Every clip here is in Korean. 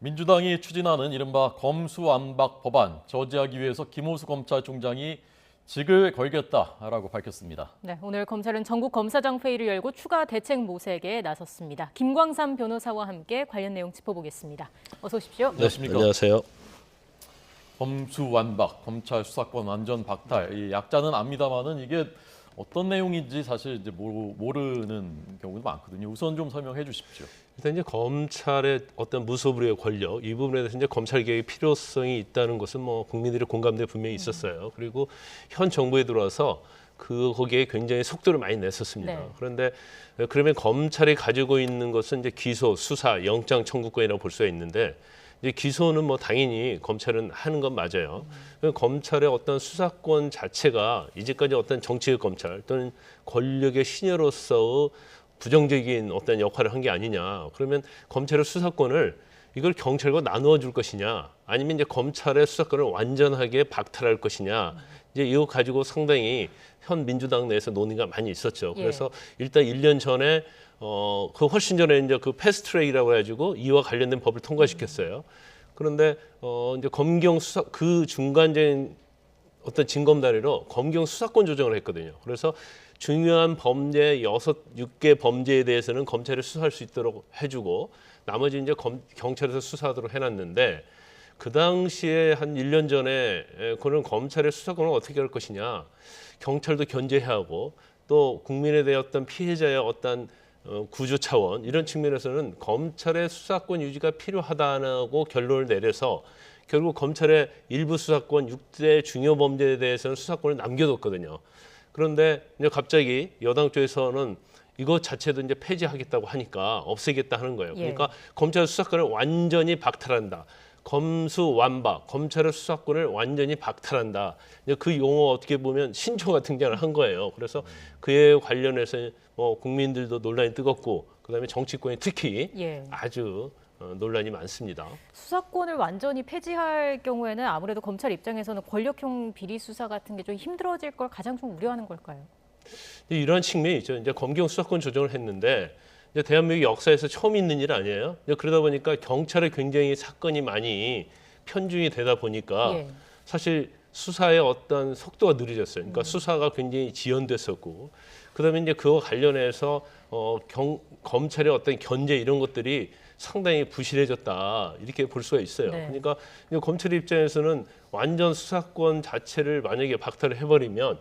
민주당이 추진하는 이른바 검수완박 법안 저지하기 위해서 김호수 검찰총장이 직을 걸겠다라고 밝혔습니다. 네, 오늘 검찰은 전국 검사장 회의를 열고 추가 대책 모색에 나섰습니다. 김광삼 변호사와 함께 관련 내용 짚어보겠습니다. 어서 오십시오. 안녕하십니까? 안녕하세요. 검수완박, 검찰 수사권 완전 박탈. 이 약자는 압니다만은 이게 어떤 내용인지 사실 이제 모르는 경우도 많거든요. 우선 좀 설명해 주십시오. 일단 이제 검찰의 어떤 무소불위의 권력 이 부분에 대해서 이제 검찰 개혁의 필요성이 있다는 것은 뭐 국민들의 공감대 분명히 있었어요. 그리고 현 정부에 들어와서 거기에 굉장히 속도를 많이 냈었습니다. 네. 그런데 그러면 검찰이 가지고 있는 것은 이제 기소, 수사, 영장 청구권이라고 볼 수가 있는데 이제 기소는 뭐 당연히 검찰은 하는 건 맞아요. 검찰의 어떤 수사권 자체가 이제까지 어떤 정치의 검찰 또는 권력의 신여로서의 부정적인 어떤 역할을 한 게 아니냐. 그러면 검찰의 수사권을 이걸 경찰과 나누어 줄 것이냐, 아니면 이제 검찰의 수사권을 완전하게 박탈할 것이냐. 이제 이거 가지고 상당히 현 민주당 내에서 논의가 많이 있었죠. 그래서 일단 1년 전에 그 훨씬 전에 이제 그 패스트트랙이라고 해가지고 이와 관련된 법을 통과시켰어요. 그런데 이제 검경 수사 그 중간적인 어떤 징검다리로 검경 수사권 조정을 했거든요. 그래서 중요한 범죄 6개 범죄에 대해서는 검찰이 수사할 수 있도록 해주고 나머지 이제 경찰에서 수사하도록 해놨는데 그 당시에 한 1년 전에 그런 검찰의 수사권을 어떻게 할 것이냐, 경찰도 견제해야 하고 또 국민에 대한 어떤 피해자의 어떤 구조 차원 이런 측면에서는 검찰의 수사권 유지가 필요하다고 결론을 내려서 결국 검찰의 일부 수사권 6대 중요 범죄에 대해서는 수사권을 남겨뒀거든요. 그런데 이제 갑자기 여당 쪽에서는 이것 자체도 이제 폐지하겠다고 하니까 없애겠다 하는 거예요. 그러니까 검찰 수사권을 완전히 박탈한다. 검수완박, 검찰의 수사권을 완전히 박탈한다. 그 용어 어떻게 보면 신조가 등장을 한 거예요. 그래서 그에 관련해서 뭐 국민들도 논란이 뜨겁고 그다음에 정치권이 특히 아주 논란이 많습니다. 수사권을 완전히 폐지할 경우에는 아무래도 검찰 입장에서는 권력형 비리 수사 같은 게 좀 힘들어질 걸 가장 좀 우려하는 걸까요? 이런 측면이 있죠. 이제 검경 수사권 조정을 했는데 이제 대한민국 역사에서 처음 있는 일 아니에요. 그러다 보니까 경찰에 굉장히 사건이 많이 편중이 되다 보니까 사실 수사의 어떤 속도가 느려졌어요. 그러니까 수사가 굉장히 지연됐었고, 그다음에 이제 그와 관련해서 검찰의 어떤 견제 이런 것들이 상당히 부실해졌다 이렇게 볼 수가 있어요. 그러니까 검찰 입장에서는 완전 수사권 자체를 만약에 박탈을 해버리면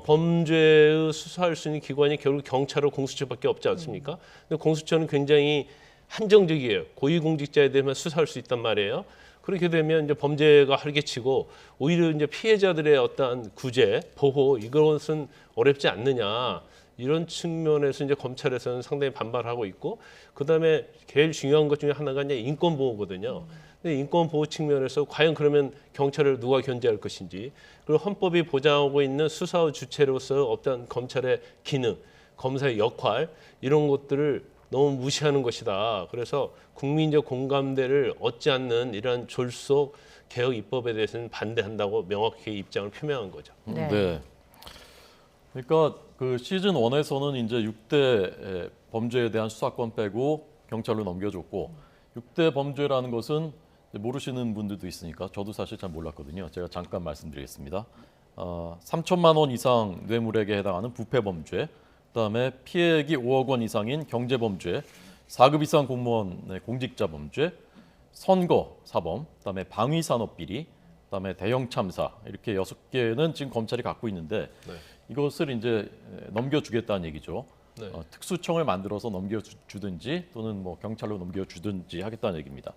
범죄의 수사할 수 있는 기관이 결국 경찰하고 공수처밖에 없지 않습니까? 근데 공수처는 굉장히 한정적이에요. 고위공직자에 대해서 수사할 수 있단 말이에요. 그렇게 되면 이제 범죄가 활개치고 오히려 이제 피해자들의 어떤 구제, 보호 이것은 어렵지 않느냐. 이런 측면에서 이제 검찰에서는 상당히 반발하고 있고, 그다음에 제일 중요한 것 중에 하나가 이제 인권 보호거든요. 근데 인권 보호 측면에서 과연 그러면 경찰을 누가 견제할 것인지, 그리고 헌법이 보장하고 있는 수사의 주체로서 어떤 검찰의 기능, 검사의 역할 이런 것들을 너무 무시하는 것이다. 그래서 국민적 공감대를 얻지 않는 이러한 졸속 개혁 입법에 대해서는 반대한다고 명확히 입장을 표명한 거죠. 네. 그러니까 그 시즌 1에서는 이제 6대 범죄에 대한 수사권 빼고 경찰로 넘겨줬고, 6대 범죄라는 것은 모르시는 분들도 있으니까 저도 사실 잘 몰랐거든요. 제가 잠깐 말씀드리겠습니다. 3천만 원 이상 뇌물액에 해당하는 부패 범죄, 그다음에 피해액이 5억 원 이상인 경제 범죄, 4급 이상 공무원 공직자 범죄, 선거 사범, 그다음에 방위 산업 비리, 그다음에 대형 참사, 이렇게 6개는 지금 검찰이 갖고 있는데 이것을 이제 넘겨주겠다는 얘기죠. 특수청을 만들어서 넘겨주든지 또는 뭐 경찰로 넘겨주든지 하겠다는 얘기입니다.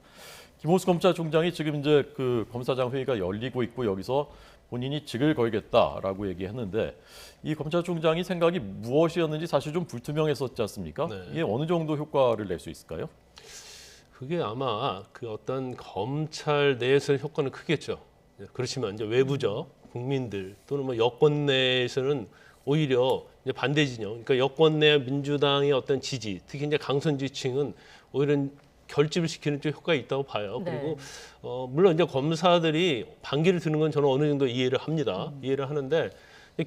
김호수 검찰총장이 지금 이제 그 검사장 회의가 열리고 있고 여기서 본인이 직을 걸겠다라고 얘기했는데, 이 검찰총장이 생각이 무엇이었는지 사실 좀 불투명했었지 않습니까? 이게 어느 정도 효과를 낼 수 있을까요? 그게 아마 그 어떤 검찰 내에서는 효과는 크겠죠. 그렇지만 이제 외부적 국민들 또는 뭐 여권 내에서는 오히려 이제 반대 진영, 그러니까 여권 내 민주당의 어떤 지지, 특히 이제 강성 지층은 오히려 결집을 시키는 쪽 효과가 있다고 봐요. 그리고 물론 이제 검사들이 반기를 드는 건 저는 어느 정도 이해를 합니다. 이해를 하는데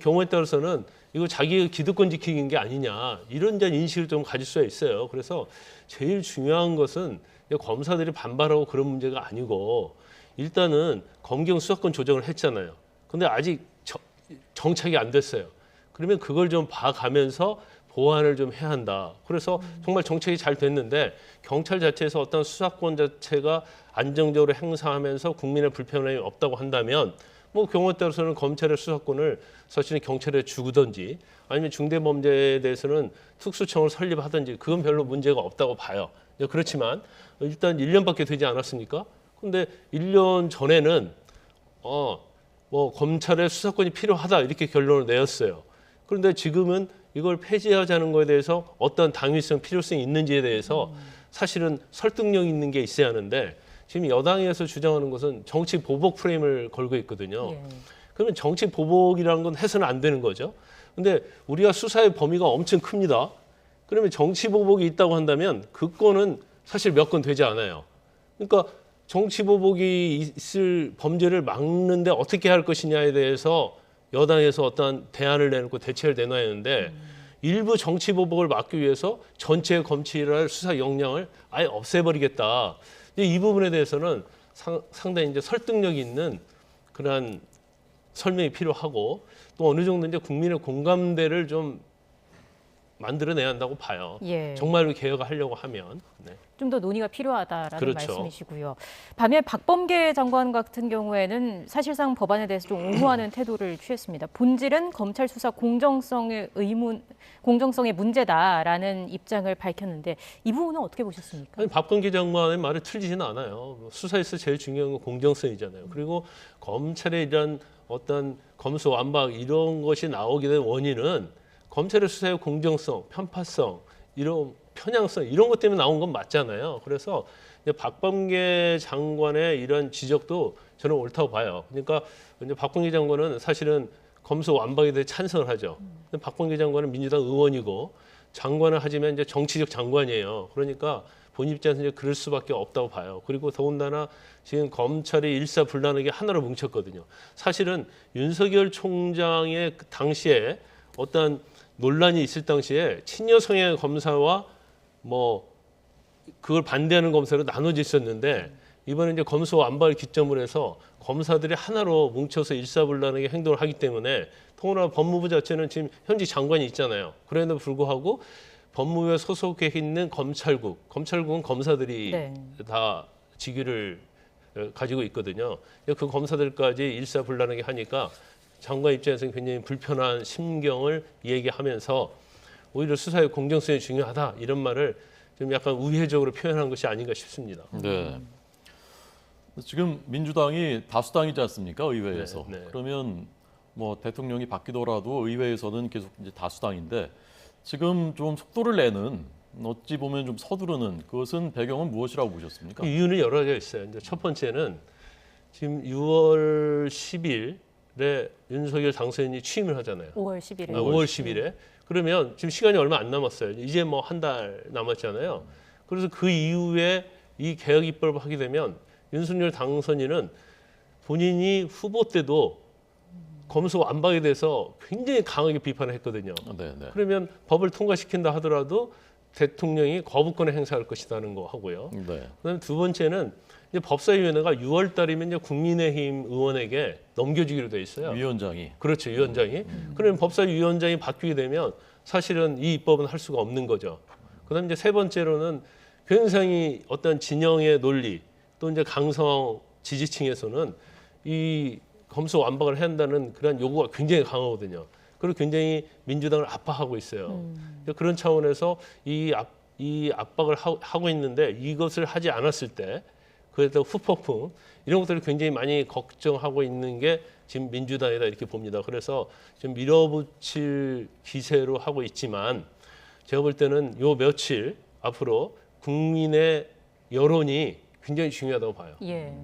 경우에 따라서는 이거 자기의 기득권 지키는 게 아니냐 이런 인식을 좀 가질 수가 있어요. 그래서 제일 중요한 것은 검사들이 반발하고 그런 문제가 아니고 일단은 검경 수사권 조정을 했잖아요. 근데 아직 정착이 안 됐어요. 그러면 그걸 좀 봐가면서 보완을 좀 해야 한다. 그래서 정말 정책이 잘 됐는데 경찰 자체에서 어떤 수사권 자체가 안정적으로 행사하면서 국민의 불편함이 없다고 한다면 뭐 경우에 따라서는 검찰의 수사권을 사실은 경찰에 주든지 아니면 중대범죄에 대해서는 특수청을 설립하든지 그건 별로 문제가 없다고 봐요. 그렇지만 일단 1년밖에 되지 않았습니까? 근데 1년 전에는 뭐 검찰의 수사권이 필요하다 이렇게 결론을 내었어요. 그런데 지금은 이걸 폐지하자는 거에 대해서 어떤 당위성, 필요성이 있는지에 대해서 사실은 설득력 있는 게 있어야 하는데 지금 여당에서 주장하는 것은 정치 보복 프레임을 걸고 있거든요. 예. 그러면 정치 보복이라는 건 해서는 안 되는 거죠. 근데 우리가 수사의 범위가 엄청 큽니다. 그러면 정치 보복이 있다고 한다면 그 건은 사실 몇 건 되지 않아요. 그러니까 정치 보복이 있을 범죄를 막는데 어떻게 할 것이냐에 대해서 여당에서 어떤 대안을 내놓고 대책을 내놔야 하는데 일부 정치 보복을 막기 위해서 전체 검찰의 수사 역량을 아예 없애버리겠다. 이 부분에 대해서는 상당히 이제 설득력이 있는 그러한 설명이 필요하고 또 어느 정도 이제 국민의 공감대를 좀 만들어내야 한다고 봐요. 예. 정말로 개혁을 하려고 하면. 네. 좀 더 논의가 필요하다라는 그렇죠. 말씀이시고요. 반면 박범계 장관 같은 경우에는 사실상 법안에 대해서 좀 옹호하는 태도를 취했습니다. 본질은 검찰 수사 공정성의 문제다라는 입장을 밝혔는데 이 부분은 어떻게 보셨습니까? 아니, 박범계 장관의 말이 틀리지는 않아요. 수사에서 제일 중요한 건 공정성이잖아요. 그리고 검찰의 이런 어떤 검수 완박 이런 것이 나오게 된 원인은 검찰의 수사의 공정성, 편파성, 이런 편향성 이런 것 때문에 나온 건 맞잖아요. 그래서 이제 박범계 장관의 이런 지적도 저는 옳다고 봐요. 그러니까 이제 박범계 장관은 사실은 검수 완박에 대해 찬성을 하죠. 근데 박범계 장관은 민주당 의원이고 장관을 하지만 이제 정치적 장관이에요. 그러니까 본인 입장에서 이제 그럴 수밖에 없다고 봐요. 그리고 더군다나 지금 검찰이 일사불란하게 하나로 뭉쳤거든요. 사실은 윤석열 총장의 그 당시에 어떤 논란이 있을 당시에 친여 성향의 검사와 뭐 그걸 반대하는 검사로 나눠져 있었는데 이번에 이제 검수 완박을 기점으로 해서 검사들이 하나로 뭉쳐서 일사불란하게 행동을 하기 때문에 더구나 법무부 자체는 지금 현직 장관이 있잖아요. 그럼에도 불구하고 법무부에 소속해 있는 검찰국은 검사들이 네. 다 직위를 가지고 있거든요. 그 검사들까지 일사불란하게 하니까 장관 입장에서는 굉장히 불편한 심경을 얘기하면서 오히려 수사의 공정성이 중요하다 이런 말을 좀 약간 우회적으로 표현한 것이 아닌가 싶습니다. 네. 지금 민주당이 다수당이지 않습니까? 의회에서. 네, 네. 그러면 뭐 대통령이 바뀌더라도 의회에서는 계속 이제 다수당인데 지금 좀 속도를 내는 어찌 보면 좀 서두르는 그것은 배경은 무엇이라고 보셨습니까? 이유는 여러 가지가 있어요. 이제 첫 번째는 지금 6월 10일에 윤석열 당선인이 취임을 하잖아요. 5월 10일에. 5월 10일에. 그러면 지금 시간이 얼마 안 남았어요. 이제 뭐 한 달 남았잖아요. 그래서 그 이후에 이 개혁 입법을 하게 되면 윤석열 당선인은 본인이 후보 때도 검수 완박에 대해서 굉장히 강하게 비판을 했거든요. 네, 네. 그러면 법을 통과시킨다 하더라도 대통령이 거부권을 행사할 것이라는 거 하고요. 네. 그다음에 두 번째는 이제 법사위원회가 6월 달이면 이제 국민의힘 의원에게 넘겨주기로 돼 있어요. 위원장이. 그렇죠, 위원장이. 그러면 법사위 위원장이 바뀌게 되면 사실은 이 입법은 할 수가 없는 거죠. 그다음 이제 세 번째로는 굉장히 어떤 진영의 논리 또 이제 강성 지지층에서는 이 검수 완박을 해야 한다는 그런 요구가 굉장히 강하거든요. 그리고 굉장히 민주당을 압박하고 있어요. 그런 차원에서 이 압박을 하고 있는데 이것을 하지 않았을 때 그래도 후폭풍 이런 것들을 굉장히 많이 걱정하고 있는 게 지금 민주당이다 이렇게 봅니다. 그래서 좀 밀어붙일 기세로 하고 있지만 제가 볼 때는 요 며칠 앞으로 국민의 여론이 굉장히 중요하다고 봐요. 예.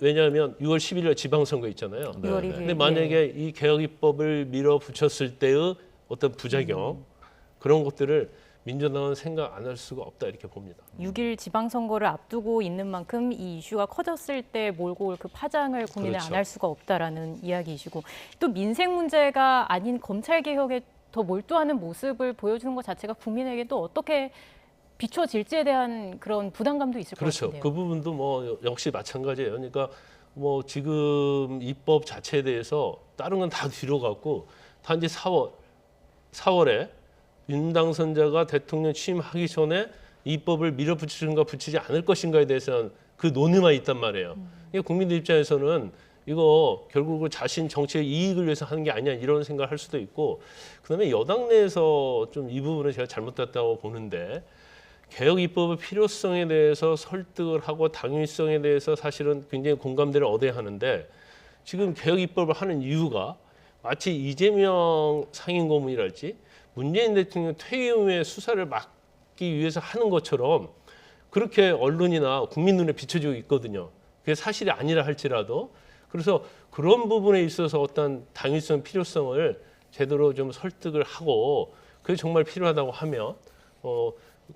왜냐하면 6월 11일 지방선거 있잖아요. 네, 6월 네. 1일. 근데 만약에 이 개혁 입법을 밀어붙였을 때의 어떤 부작용 그런 것들을 민주당은 생각 안 할 수가 없다 이렇게 봅니다. 6일 지방선거를 앞두고 있는 만큼 이 이슈가 커졌을 때 몰고 올 그 파장을 고민을 그렇죠. 안 할 수가 없다라는 이야기이시고 또 민생 문제가 아닌 검찰 개혁에 더 몰두하는 모습을 보여주는 것 자체가 국민에게 또 어떻게 비춰질지에 대한 그런 부담감도 있을 것 그렇죠. 같은데요. 그 부분도 뭐 역시 마찬가지예요. 그러니까 뭐 지금 입법 자체에 대해서 다른 건 다 뒤로 갔고 단지 4월에 윤 당선자가 대통령 취임하기 전에 입법을 밀어붙이는가 붙이지 않을 것인가에 대해서는 그 논의만 있단 말이에요. 이게 국민들 입장에서는 이거 결국 자신 정치의 이익을 위해서 하는 게 아니냐 이런 생각을 할 수도 있고 그다음에 여당 내에서 좀 이 부분을 제가 잘못됐다고 보는데 개혁 입법의 필요성에 대해서 설득을 하고 당위성에 대해서 사실은 굉장히 공감대를 얻어야 하는데 지금 개혁 입법을 하는 이유가 마치 이재명 상임고문이랄지 문재인 대통령 퇴임 후에 수사를 막기 위해서 하는 것처럼 그렇게 언론이나 국민 눈에 비춰지고 있거든요. 그게 사실이 아니라 할지라도 그래서 그런 부분에 있어서 어떤 당위성 필요성을 제대로 좀 설득을 하고 그게 정말 필요하다고 하면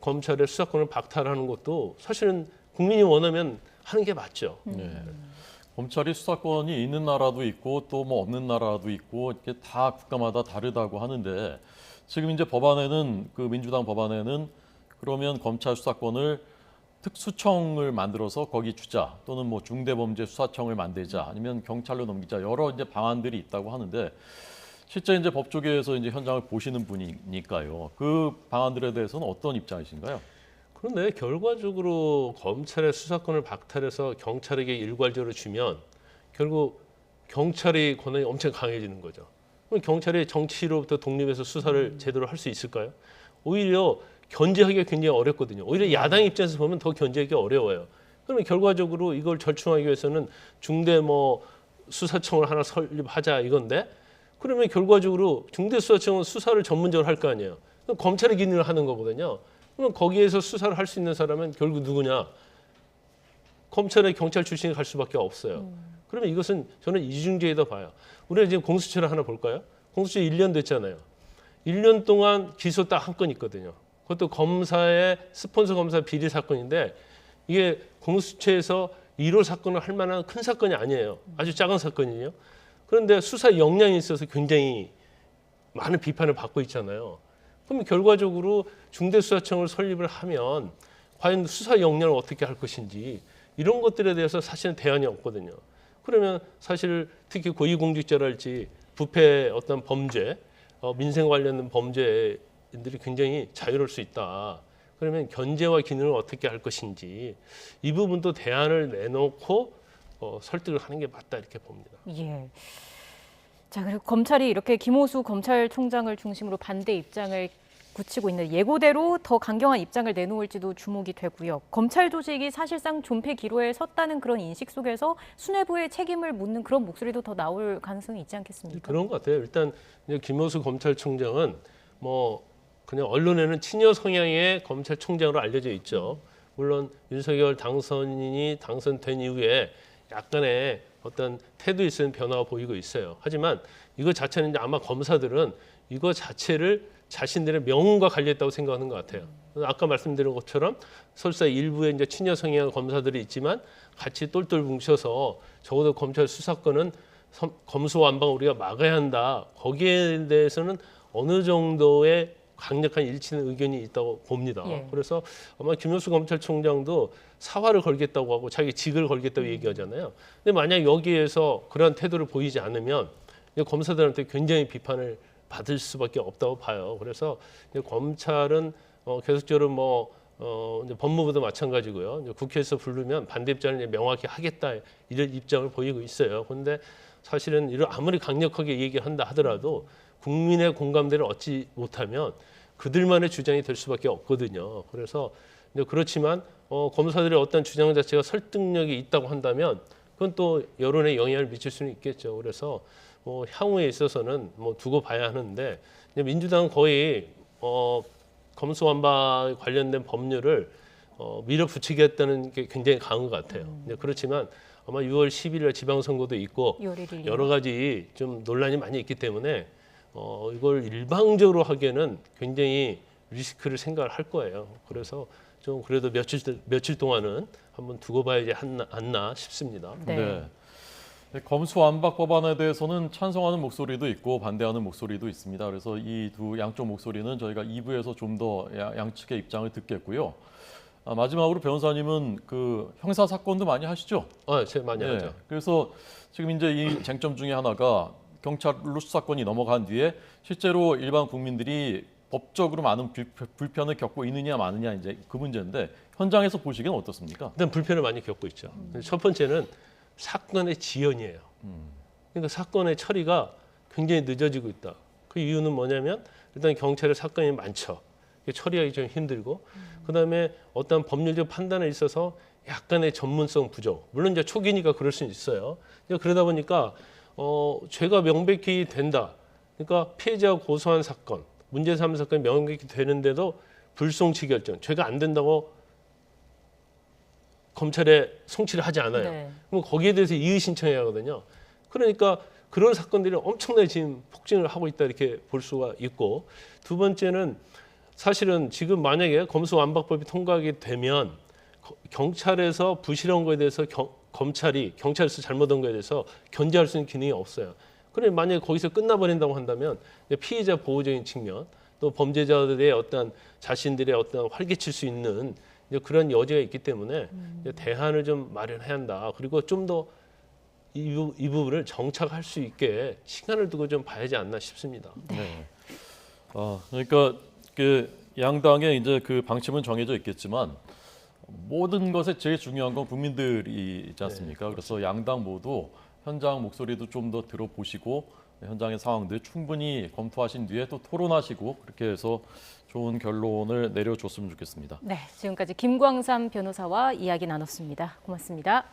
검찰의 수사권을 박탈하는 것도 사실은 국민이 원하면 하는 게 맞죠. 네. 검찰이 수사권이 있는 나라도 있고 또 뭐 없는 나라도 있고 이렇게 다 국가마다 다르다고 하는데 지금 이제 법안에는 그 민주당 법안에는 그러면 검찰 수사권을 특수청을 만들어서 거기 주자 또는 뭐 중대범죄수사청을 만들자 아니면 경찰로 넘기자 여러 이제 방안들이 있다고 하는데 실제 이제 법조계에서 이제 현장을 보시는 분이니까요. 그 방안들에 대해서는 어떤 입장이신가요? 그런데 결과적으로 검찰의 수사권을 박탈해서 경찰에게 일괄적으로 주면 결국 경찰의 권한이 엄청 강해지는 거죠. 그럼 경찰이 정치로부터 독립해서 수사를 제대로 할 수 있을까요? 오히려 견제하기가 굉장히 어렵거든요. 오히려 야당 입장에서 보면 더 견제하기 어려워요. 그러면 결과적으로 이걸 절충하기 위해서는 중대 수사청을 하나 설립하자 이건데 그러면 결과적으로 중대수사청은 수사를 전문적으로 할 거 아니에요. 그럼 검찰의 기능을 하는 거거든요. 그럼 거기에서 수사를 할 수 있는 사람은 결국 누구냐? 검찰의 경찰 출신이 갈 수밖에 없어요. 그러면 이것은 저는 이중제이다 봐요. 우리가 지금 공수처를 하나 볼까요? 공수처 1년 됐잖아요. 1년 동안 기소 딱 한 건 있거든요. 그것도 검사의 스폰서 검사 비리 사건인데 이게 공수처에서 1호 사건을 할 만한 큰 사건이 아니에요. 아주 작은 사건이에요. 그런데 수사 역량이 있어서 굉장히 많은 비판을 받고 있잖아요. 그럼 결과적으로 중대수사청을 설립을 하면 과연 수사 역량을 어떻게 할 것인지 이런 것들에 대해서 사실은 대안이 없거든요. 그러면 사실 특히 고위공직자랄지 부패 어떤 범죄, 민생 관련된 범죄인들이 굉장히 자유로울 수 있다. 그러면 견제와 기능을 어떻게 할 것인지 이 부분도 대안을 내놓고 설득을 하는 게 맞다 이렇게 봅니다. 예. 자, 그리고 검찰이 이렇게 김호수 검찰총장을 중심으로 반대 입장을 굳히고 있는 예고대로 더 강경한 입장을 내놓을지도 주목이 되고요. 검찰 조직이 사실상 존폐 기로에 섰다는 그런 인식 속에서 수뇌부의 책임을 묻는 그런 목소리도 더 나올 가능성이 있지 않겠습니까? 그런 것 같아요. 일단 이제 김호수 검찰총장은 그냥 언론에는 친여 성향의 검찰총장으로 알려져 있죠. 물론 윤석열 당선인이 당선된 이후에 약간의 어떤 태도에 있는 변화가 보이고 있어요. 하지만 이거 자체는 이제 아마 검사들은 이거 자체를 자신들의 명운과 관련했다고 생각하는 것 같아요. 아까 말씀드린 것처럼 설사 일부의 이제 친여 성향 검사들이 있지만 같이 똘똘 뭉쳐서 적어도 검찰 수사권은 검수완박 우리가 막아야 한다. 거기에 대해서는 어느 정도의 강력한 일치는 의견이 있다고 봅니다. 예. 그래서 아마 김효수 검찰총장도 사활을 걸겠다고 하고 자기 직을 걸겠다고 얘기하잖아요. 근데 만약 여기에서 그런 태도를 보이지 않으면 검사들한테 굉장히 비판을 받을 수밖에 없다고 봐요. 그래서 이제 검찰은 계속적으로 이제 법무부도 마찬가지고요. 이제 국회에서 부르면 반대 입장을 이제 명확히 하겠다 이런 입장을 보이고 있어요. 그런데 사실은 이런 아무리 강력하게 얘기한다 하더라도 국민의 공감대를 얻지 못하면 그들만의 주장이 될 수밖에 없거든요. 그래서 이제 그렇지만 검사들의 어떤 주장 자체가 설득력이 있다고 한다면 그건 또 여론에 영향을 미칠 수는 있겠죠. 그래서 향후에 있어서는 두고 봐야 하는데 민주당은 거의 검수완박에 관련된 법률을 밀어붙이겠다는 게 굉장히 강한 것 같아요. 그렇지만 아마 6월 10일에 지방선거도 있고 6월 1일. 여러 가지 좀 논란이 많이 있기 때문에 이걸 일방적으로 하기에는 굉장히 리스크를 생각을 할 거예요. 그래서 좀 그래도 며칠 동안은 한번 두고 봐야지 않나 싶습니다. 네. 네. 검수완박 법안에 대해서는 찬성하는 목소리도 있고 반대하는 목소리도 있습니다. 그래서 이 두 양쪽 목소리는 저희가 2부에서 좀 더 양측의 입장을 듣겠고요. 마지막으로 변호사님은 그 형사 사건도 많이 하시죠? 제가 많이 네. 하죠. 그래서 지금 이제 이 쟁점 중에 하나가 경찰로 수사권이 넘어간 뒤에 실제로 일반 국민들이 법적으로 많은 불편을 겪고 있느냐 마느냐 이제 그 문제인데 현장에서 보시기엔 어떻습니까? 일단 불편을 많이 겪고 있죠. 첫 번째는 사건의 지연이에요. 그러니까 사건의 처리가 굉장히 늦어지고 있다. 그 이유는 뭐냐면 일단 경찰의 사건이 많죠. 처리하기 좀 힘들고 그다음에 어떤 법률적 판단에 있어서 약간의 전문성 부족. 물론 이제 초기니까 그럴 수는 있어요. 그러다 보니까 죄가 명백히 된다. 그러니까 피해자가 고소한 사건, 문제 삼은 사건이 명백히 되는데도 불송치 결정, 죄가 안 된다고 검찰에 송치를 하지 않아요. 네. 그럼 거기에 대해서 이의 신청해야 하거든요. 그러니까 그런 사건들이 엄청나게 지금 폭증을 하고 있다 이렇게 볼 수가 있고 두 번째는 사실은 지금 만약에 검수완박법이 통과하게 되면 경찰에서 부실한 거에 대해서 경찰에서 잘못한 거에 대해서 견제할 수 있는 기능이 없어요. 그래 만약에 거기서 끝나버린다고 한다면 피해자 보호적인 측면 또 범죄자들의 어떤 자신들의 어떤 활개칠 수 있는 그런 여지가 있기 때문에 대안을 좀 마련해야 한다. 그리고 좀 더 이 부분을 정착할 수 있게 시간을 두고 좀 봐야지 않나 싶습니다. 네. 그러니까 그 양당의 이제 그 방침은 정해져 있겠지만 모든 것에 제일 중요한 건 국민들이 있지 않습니까? 그래서 양당 모두 현장 목소리도 좀 더 들어보시고 현장의 상황들 충분히 검토하신 뒤에 또 토론하시고 그렇게 해서 좋은 결론을 내려줬으면 좋겠습니다. 네, 지금까지 김광삼 변호사와 이야기 나눴습니다. 고맙습니다.